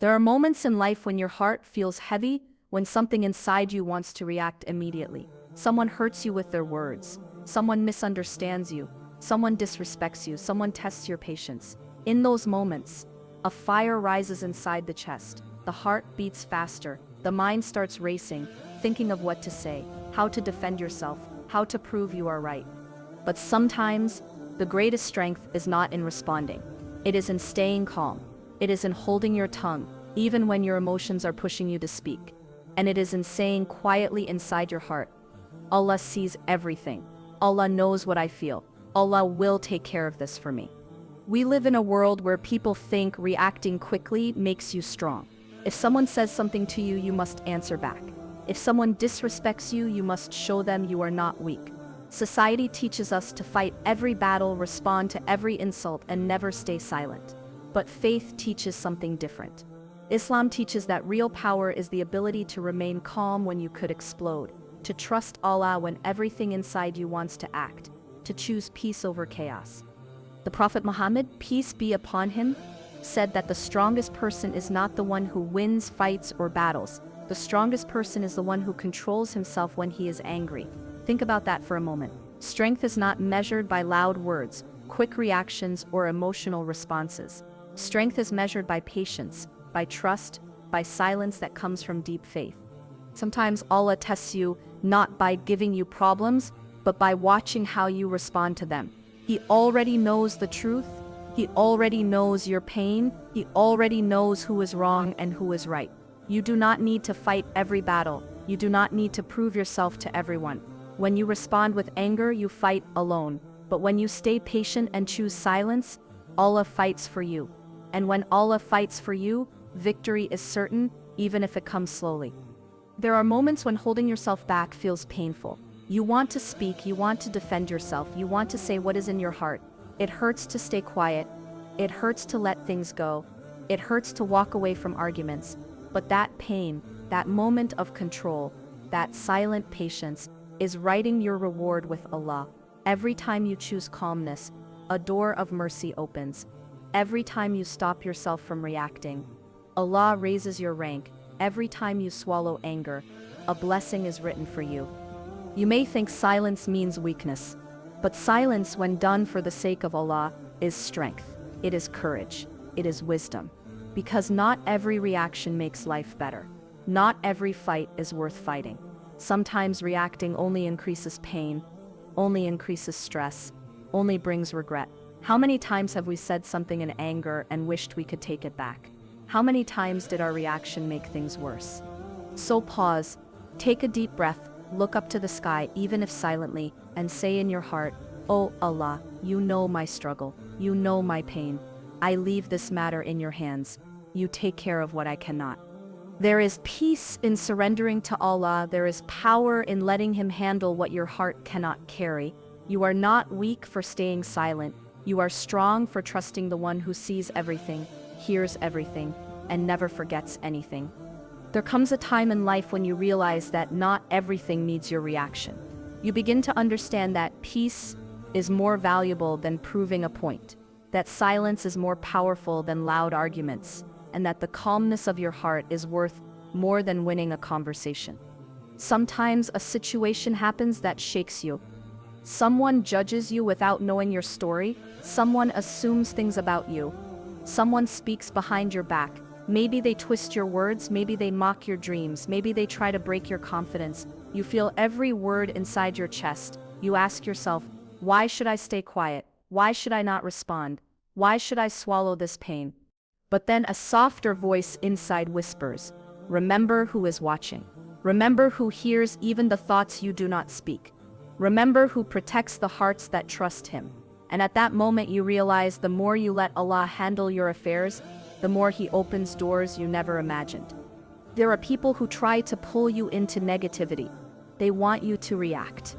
There are moments in life when your heart feels heavy, when something inside you wants to react immediately. Someone hurts you with their words. Someone misunderstands you. Someone disrespects you. Someone tests your patience. In those moments, a fire rises inside the chest. The heart beats faster. The mind starts racing, thinking of what to say, how to defend yourself, how to prove you are right. But sometimes, the greatest strength is not in responding. It is in staying calm. It is in holding your tongue, even when your emotions are pushing you to speak. And it is in saying quietly inside your heart, Allah sees everything. Allah knows what I feel. Allah will take care of this for me. We live in a world where people think reacting quickly makes you strong. If someone says something to you, you must answer back. If someone disrespects you, you must show them you are not weak. Society teaches us to fight every battle, respond to every insult, and never stay silent. But faith teaches something different. Islam teaches that real power is the ability to remain calm when you could explode, to trust Allah when everything inside you wants to act, to choose peace over chaos. The Prophet Muhammad, peace be upon him, said that the strongest person is not the one who wins fights or battles. The strongest person is the one who controls himself when he is angry. Think about that for a moment. Strength is not measured by loud words, quick reactions, or emotional responses. Strength is measured by patience, by trust, by silence that comes from deep faith. Sometimes Allah tests you not by giving you problems, but by watching how you respond to them. He already knows the truth. He already knows your pain. He already knows who is wrong and who is right. You do not need to fight every battle. You do not need to prove yourself to everyone. When you respond with anger, you fight alone. But when you stay patient and choose silence, Allah fights for you. And when Allah fights for you, victory is certain, even if it comes slowly. There are moments when holding yourself back feels painful. You want to speak, you want to defend yourself, you want to say what is in your heart. It hurts to stay quiet. It hurts to let things go. It hurts to walk away from arguments. But that pain, that moment of control, that silent patience, is writing your reward with Allah. Every time you choose calmness, a door of mercy opens. Every time you stop yourself from reacting, Allah raises your rank. Every time you swallow anger, a blessing is written for you. You may think silence means weakness, but silence, when done for the sake of Allah, is strength. It is courage. It is wisdom. Because not every reaction makes life better. Not every fight is worth fighting. Sometimes reacting only increases pain, only increases stress, only brings regret. How many times have we said something in anger and wished we could take it back? How many times did our reaction make things worse? So pause, take a deep breath, look up to the sky, even if silently, and say in your heart, "Oh Allah, you know my struggle, you know my pain. I leave this matter in your hands. You take care of what I cannot." There is peace in surrendering to Allah. There is power in letting Him handle what your heart cannot carry. You are not weak for staying silent. You are strong for trusting the one who sees everything, hears everything, and never forgets anything. There comes a time in life when you realize that not everything needs your reaction. You begin to understand that peace is more valuable than proving a point, that silence is more powerful than loud arguments, and that the calmness of your heart is worth more than winning a conversation. Sometimes a situation happens that shakes you. Someone judges you without knowing your story. Someone assumes things about you. Someone speaks behind your back. Maybe they twist your words, maybe they mock your dreams, maybe they try to break your confidence. You feel every word inside your chest. You ask yourself, why should I stay quiet? Why should I not respond? Why should I swallow this pain? But then a softer voice inside whispers, remember who is watching. Remember who hears even the thoughts you do not speak. Remember who protects the hearts that trust Him. And at that moment you realize the more you let Allah handle your affairs, the more He opens doors you never imagined. There are people who try to pull you into negativity. They want you to react.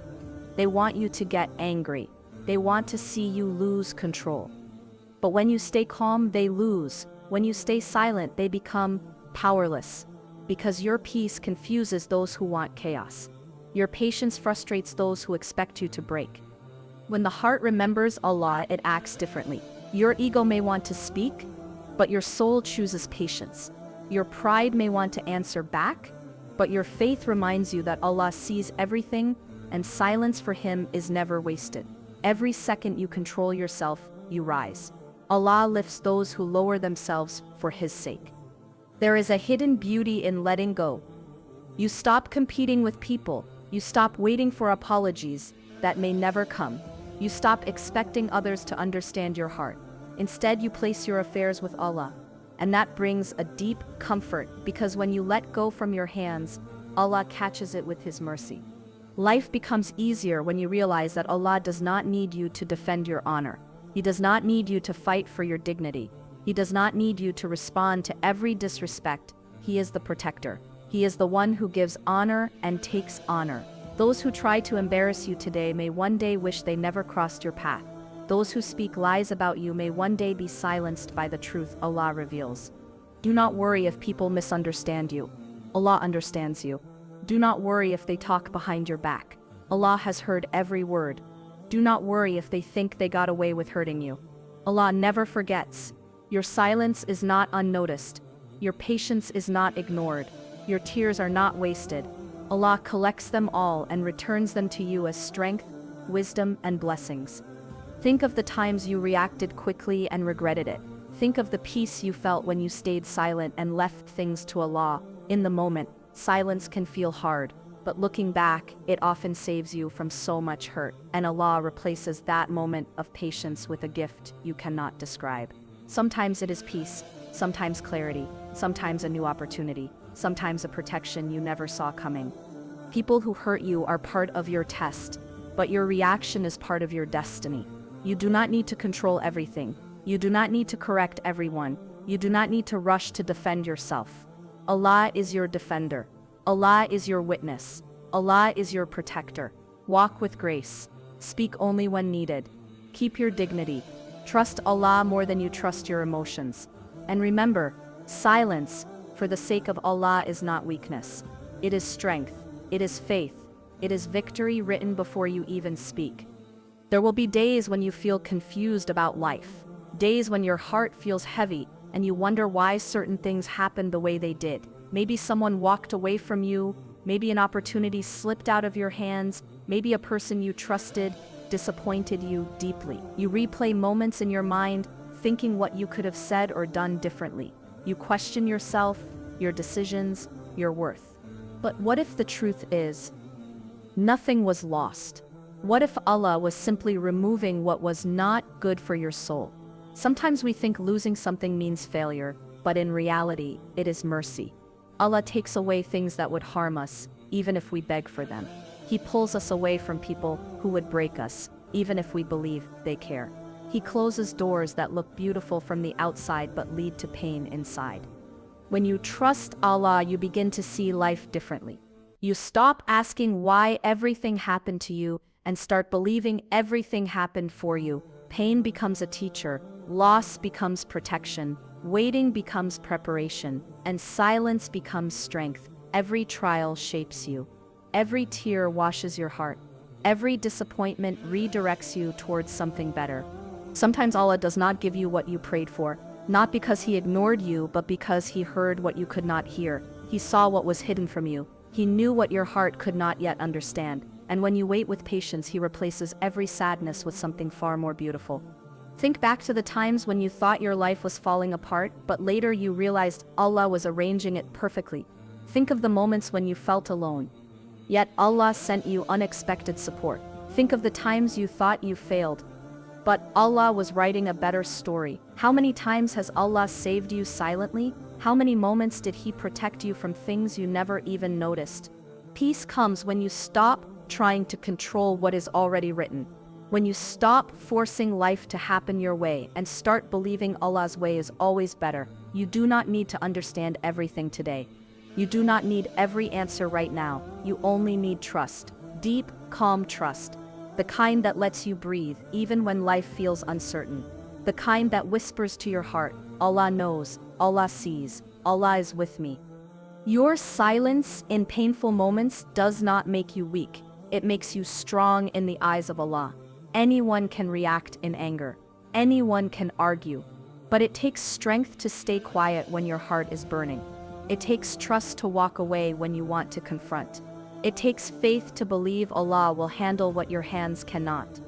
They want you to get angry. They want to see you lose control. But when you stay calm, they lose. When you stay silent, they become powerless. Because your peace confuses those who want chaos. Your patience frustrates those who expect you to break. When the heart remembers Allah, it acts differently. Your ego may want to speak, but your soul chooses patience. Your pride may want to answer back, but your faith reminds you that Allah sees everything and silence for Him is never wasted. Every second you control yourself, you rise. Allah lifts those who lower themselves for His sake. There is a hidden beauty in letting go. You stop competing with people. You stop waiting for apologies that may never come. You stop expecting others to understand your heart. Instead, you place your affairs with Allah. And that brings a deep comfort because when you let go from your hands, Allah catches it with His mercy. Life becomes easier when you realize that Allah does not need you to defend your honor. He does not need you to fight for your dignity. He does not need you to respond to every disrespect. He is the protector. He is the one who gives honor and takes honor. Those who try to embarrass you today may one day wish they never crossed your path. Those who speak lies about you may one day be silenced by the truth Allah reveals. Do not worry if people misunderstand you. Allah understands you. Do not worry if they talk behind your back. Allah has heard every word. Do not worry if they think they got away with hurting you. Allah never forgets. Your silence is not unnoticed. Your patience is not ignored. Your tears are not wasted. Allah collects them all and returns them to you as strength, wisdom, and blessings. Think of the times you reacted quickly and regretted it. Think of the peace you felt when you stayed silent and left things to Allah. In the moment, silence can feel hard, but looking back, it often saves you from so much hurt, and Allah replaces that moment of patience with a gift you cannot describe. Sometimes it is peace, sometimes clarity, sometimes a new opportunity, sometimes a protection you never saw coming. People who hurt you are part of your test, but your reaction is part of your destiny. You do not need to control everything. You do not need to correct everyone. You do not need to rush to defend yourself. Allah is your defender. Allah is your witness. Allah is your protector. Walk with grace. Speak only when needed. Keep your dignity. Trust Allah more than you trust your emotions. And remember, silence, for the sake of Allah, is not weakness. It is strength. It is faith. It is victory written before you even speak. There will be days when you feel confused about life. Days when your heart feels heavy and you wonder why certain things happened the way they did. Maybe someone walked away from you. Maybe an opportunity slipped out of your hands. Maybe a person you trusted disappointed you deeply. You replay moments in your mind, thinking what you could have said or done differently. You question yourself, your decisions, your worth. But what if the truth is, nothing was lost? What if Allah was simply removing what was not good for your soul? Sometimes we think losing something means failure, but in reality, it is mercy. Allah takes away things that would harm us, even if we beg for them. He pulls us away from people who would break us, even if we believe they care. He closes doors that look beautiful from the outside but lead to pain inside. When you trust Allah, you begin to see life differently. You stop asking why everything happened to you and start believing everything happened for you. Pain becomes a teacher, loss becomes protection, waiting becomes preparation, and silence becomes strength. Every trial shapes you. Every tear washes your heart. Every disappointment redirects you towards something better. Sometimes Allah does not give you what you prayed for, not because He ignored you, but because He heard what you could not hear. He saw what was hidden from you. He knew what your heart could not yet understand. And when you wait with patience, He replaces every sadness with something far more beautiful. Think back to the times when you thought your life was falling apart, but later you realized Allah was arranging it perfectly. Think of the moments when you felt alone, yet Allah sent you unexpected support. Think of the times you thought you failed, but Allah was writing a better story. How many times has Allah saved you silently? How many moments did He protect you from things you never even noticed? Peace comes when you stop trying to control what is already written. When you stop forcing life to happen your way and start believing Allah's way is always better. You do not need to understand everything today. You do not need every answer right now. You only need trust. Deep, calm trust. The kind that lets you breathe even when life feels uncertain. The kind that whispers to your heart, Allah knows, Allah sees, Allah is with me. Your silence in painful moments does not make you weak. It makes you strong in the eyes of Allah. Anyone can react in anger. Anyone can argue. But it takes strength to stay quiet when your heart is burning. It takes trust to walk away when you want to confront. It takes faith to believe Allah will handle what your hands cannot.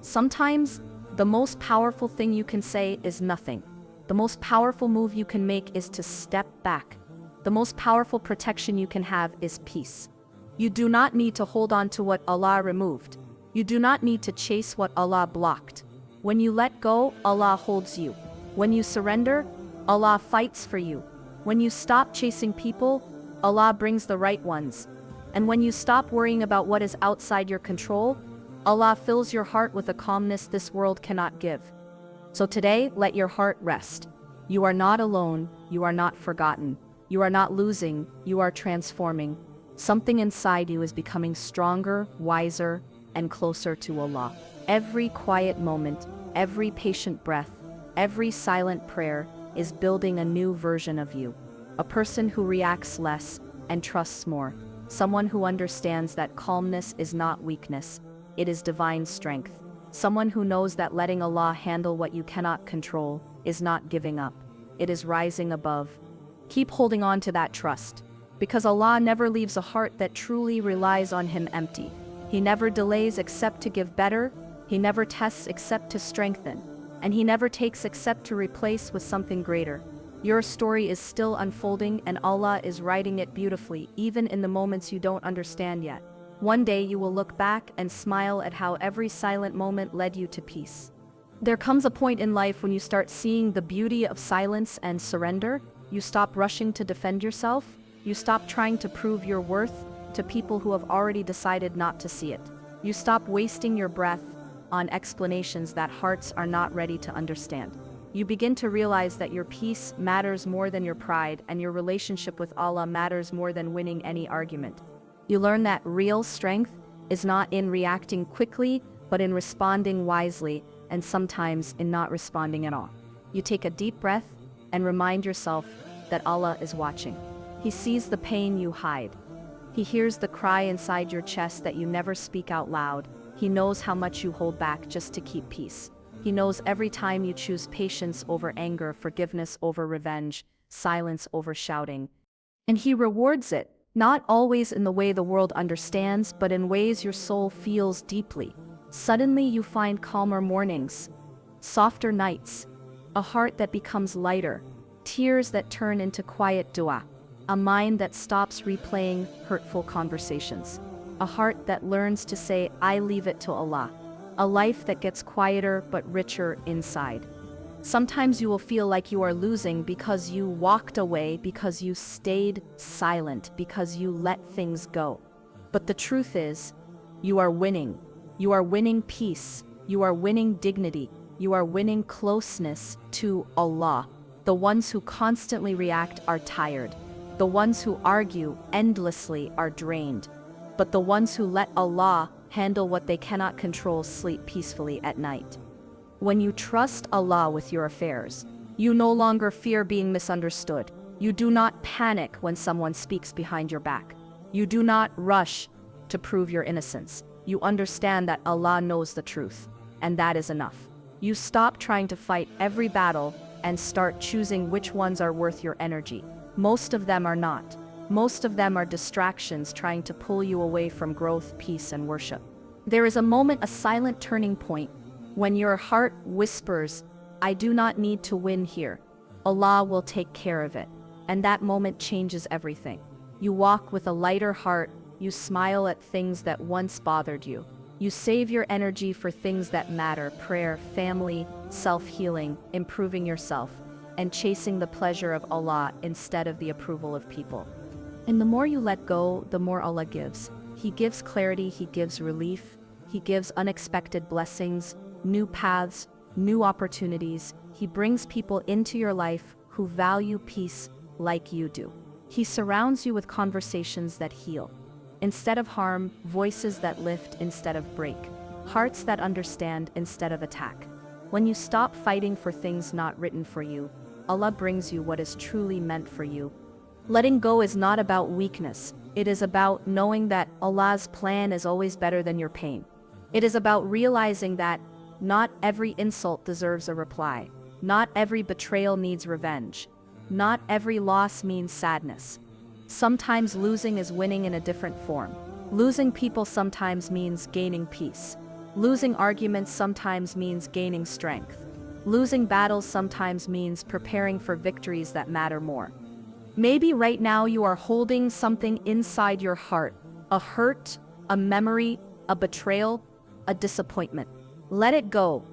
Sometimes, the most powerful thing you can say is nothing. The most powerful move you can make is to step back. The most powerful protection you can have is peace. You do not need to hold on to what Allah removed. You do not need to chase what Allah blocked. When you let go, Allah holds you. When you surrender, Allah fights for you. When you stop chasing people, Allah brings the right ones. And when you stop worrying about what is outside your control, Allah fills your heart with a calmness this world cannot give. So today, let your heart rest. You are not alone, you are not forgotten. You are not losing, you are transforming. Something inside you is becoming stronger, wiser, and closer to Allah. Every quiet moment, every patient breath, every silent prayer is building a new version of you. A person who reacts less and trusts more. Someone who understands that calmness is not weakness, it is divine strength. Someone who knows that letting Allah handle what you cannot control is not giving up, it is rising above. Keep holding on to that trust, because Allah never leaves a heart that truly relies on Him empty. He never delays except to give better, He never tests except to strengthen, and He never takes except to replace with something greater. Your story is still unfolding and Allah is writing it beautifully, even in the moments you don't understand yet. One day you will look back and smile at how every silent moment led you to peace. There comes a point in life when you start seeing the beauty of silence and surrender. You stop rushing to defend yourself. You stop trying to prove your worth to people who have already decided not to see it. You stop wasting your breath on explanations that hearts are not ready to understand. You begin to realize that your peace matters more than your pride, and your relationship with Allah matters more than winning any argument. You learn that real strength is not in reacting quickly, but in responding wisely, and sometimes in not responding at all. You take a deep breath and remind yourself that Allah is watching. He sees the pain you hide. He hears the cry inside your chest that you never speak out loud. He knows how much you hold back just to keep peace. He knows every time you choose patience over anger, forgiveness over revenge, silence over shouting. And He rewards it, not always in the way the world understands, but in ways your soul feels deeply. Suddenly you find calmer mornings, softer nights, a heart that becomes lighter, tears that turn into quiet dua, a mind that stops replaying hurtful conversations, a heart that learns to say, "I leave it to Allah." A life that gets quieter but richer inside. Sometimes you will feel like you are losing because you walked away, because you stayed silent, because you let things go. But the truth is, you are winning. You are winning peace. You are winning dignity. You are winning closeness to Allah. The ones who constantly react are tired. The ones who argue endlessly are drained. But the ones who let Allah handle what they cannot control sleep peacefully at night. When you trust Allah with your affairs, you no longer fear being misunderstood. You do not panic when someone speaks behind your back. You do not rush to prove your innocence. You understand that Allah knows the truth, and that is enough. You stop trying to fight every battle and start choosing which ones are worth your energy. Most of them are not. Most of them are distractions trying to pull you away from growth, peace, and worship. There is a moment, a silent turning point, when your heart whispers, "I do not need to win here. Allah will take care of it." And that moment changes everything. You walk with a lighter heart, you smile at things that once bothered you. You save your energy for things that matter: prayer, family, self-healing, improving yourself, and chasing the pleasure of Allah instead of the approval of people. And the more you let go, the more Allah gives. He gives clarity, He gives relief, He gives unexpected blessings, new paths, new opportunities. He brings people into your life who value peace like you do. He surrounds you with conversations that heal instead of harm, voices that lift instead of break, hearts that understand instead of attack. When you stop fighting for things not written for you, Allah brings you what is truly meant for you. Letting go is not about weakness. It is about knowing that Allah's plan is always better than your pain. It is about realizing that not every insult deserves a reply. Not every betrayal needs revenge. Not every loss means sadness. Sometimes losing is winning in a different form. Losing people sometimes means gaining peace. Losing arguments sometimes means gaining strength. Losing battles sometimes means preparing for victories that matter more. Maybe right now you are holding something inside your heart, a hurt, a memory, a betrayal, a disappointment. Let it go.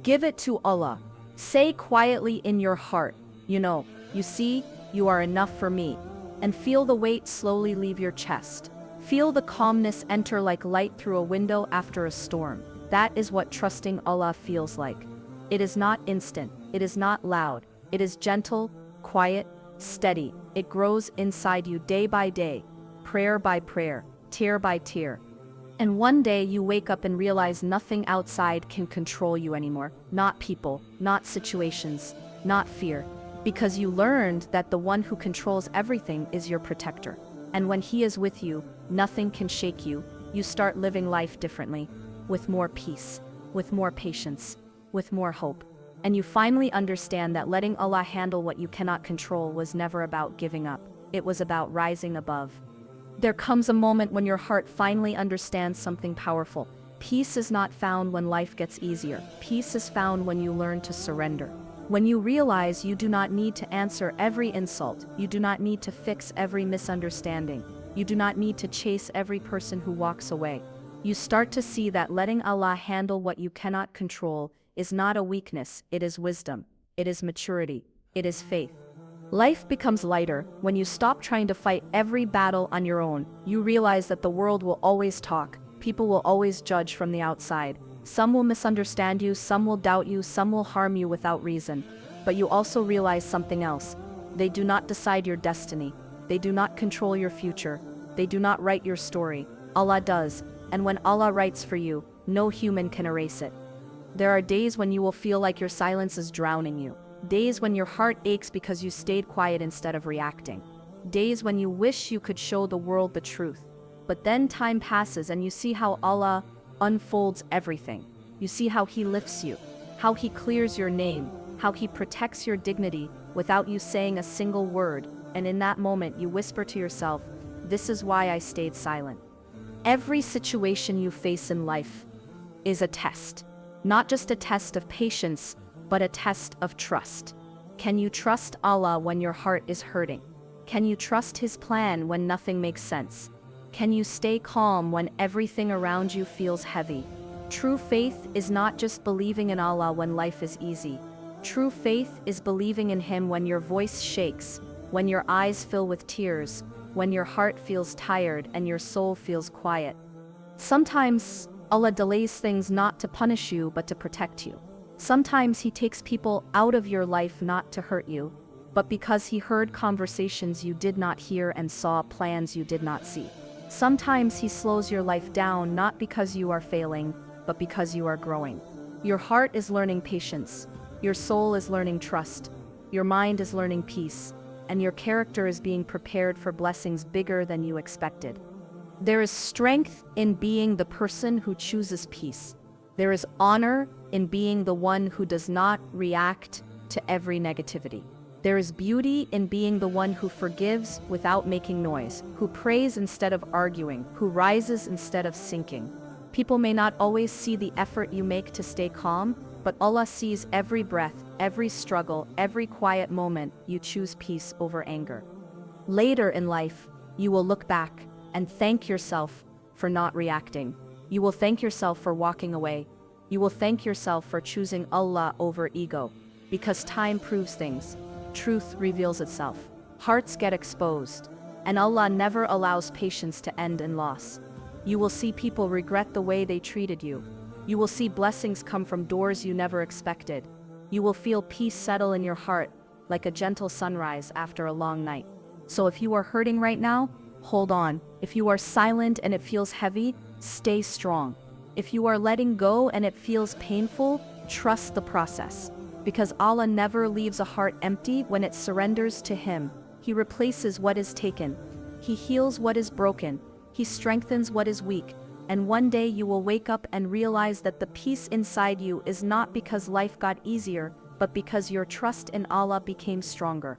Give it to Allah. Say quietly in your heart, you see, you are enough for me. And feel the weight slowly leave your chest. Feel the calmness enter like light through a window after a storm. That is what trusting Allah feels like. It is not instant, it is not loud, it is gentle, quiet, steady. It grows inside you day by day, prayer by prayer, tear by tear. And one day you wake up and realize nothing outside can control you anymore. Not people, not situations, not fear. Because you learned that the one who controls everything is your protector. And when he is with you, nothing can shake you. You start living life differently, with more peace, with more patience, with more hope. And you finally understand that letting Allah handle what you cannot control was never about giving up. It was about rising above. There comes a moment when your heart finally understands something powerful. Peace is not found when life gets easier. Peace is found when you learn to surrender. When you realize you do not need to answer every insult, you do not need to fix every misunderstanding, you do not need to chase every person who walks away. You start to see that letting Allah handle what you cannot control is not a weakness, it is wisdom, it is maturity, it is faith. Life becomes lighter when you stop trying to fight every battle on your own. You realize that the world will always talk, people will always judge from the outside. Some will misunderstand you, some will doubt you, some will harm you without reason. But you also realize something else. They do not decide your destiny. They do not control your future. They do not write your story. Allah does, and when Allah writes for you, no human can erase it. There are days when you will feel like your silence is drowning you. Days when your heart aches because you stayed quiet instead of reacting. Days when you wish you could show the world the truth. But then time passes and you see how Allah unfolds everything. You see how He lifts you, how He clears your name, how He protects your dignity without you saying a single word, and in that moment you whisper to yourself, "This is why I stayed silent." Every situation you face in life is a test, not just a test of patience, but a test of trust. Can you trust Allah when your heart is hurting? Can you trust His plan when nothing makes sense? Can you stay calm when everything around you feels heavy? True faith is not just believing in Allah when life is easy. True faith is believing in Him when your voice shakes, when your eyes fill with tears, when your heart feels tired and your soul feels quiet. Sometimes Allah delays things not to punish you but to protect you. Sometimes He takes people out of your life not to hurt you, but because He heard conversations you did not hear and saw plans you did not see. Sometimes He slows your life down not because you are failing, but because you are growing. Your heart is learning patience, your soul is learning trust, your mind is learning peace, and your character is being prepared for blessings bigger than you expected. There is strength in being the person who chooses peace. There is honor in being the one who does not react to every negativity. There is beauty in being the one who forgives without making noise, who prays instead of arguing, who rises instead of sinking. People may not always see the effort you make to stay calm, but Allah sees every breath, every struggle, every quiet moment you choose peace over anger. Later in life, you will look back and thank yourself for not reacting. You will thank yourself for walking away. You will thank yourself for choosing Allah over ego, because time proves things. Truth reveals itself. Hearts get exposed, and Allah never allows patience to end in loss. You will see people regret the way they treated you. You will see blessings come from doors you never expected. You will feel peace settle in your heart, like a gentle sunrise after a long night. So if you are hurting right now, hold on. If you are silent and it feels heavy, stay strong. If you are letting go and it feels painful, trust the process. Because Allah never leaves a heart empty when it surrenders to Him. He replaces what is taken. He heals what is broken. He strengthens what is weak. And one day you will wake up and realize that the peace inside you is not because life got easier, but because your trust in Allah became stronger.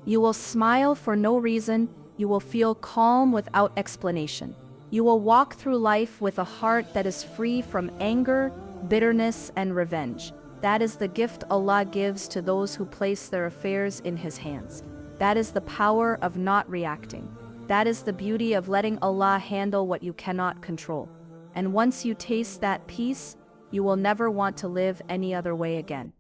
You will smile for no reason, you will feel calm without explanation. You will walk through life with a heart that is free from anger, bitterness, and revenge. That is the gift Allah gives to those who place their affairs in His hands. That is the power of not reacting. That is the beauty of letting Allah handle what you cannot control. And once you taste that peace, you will never want to live any other way again.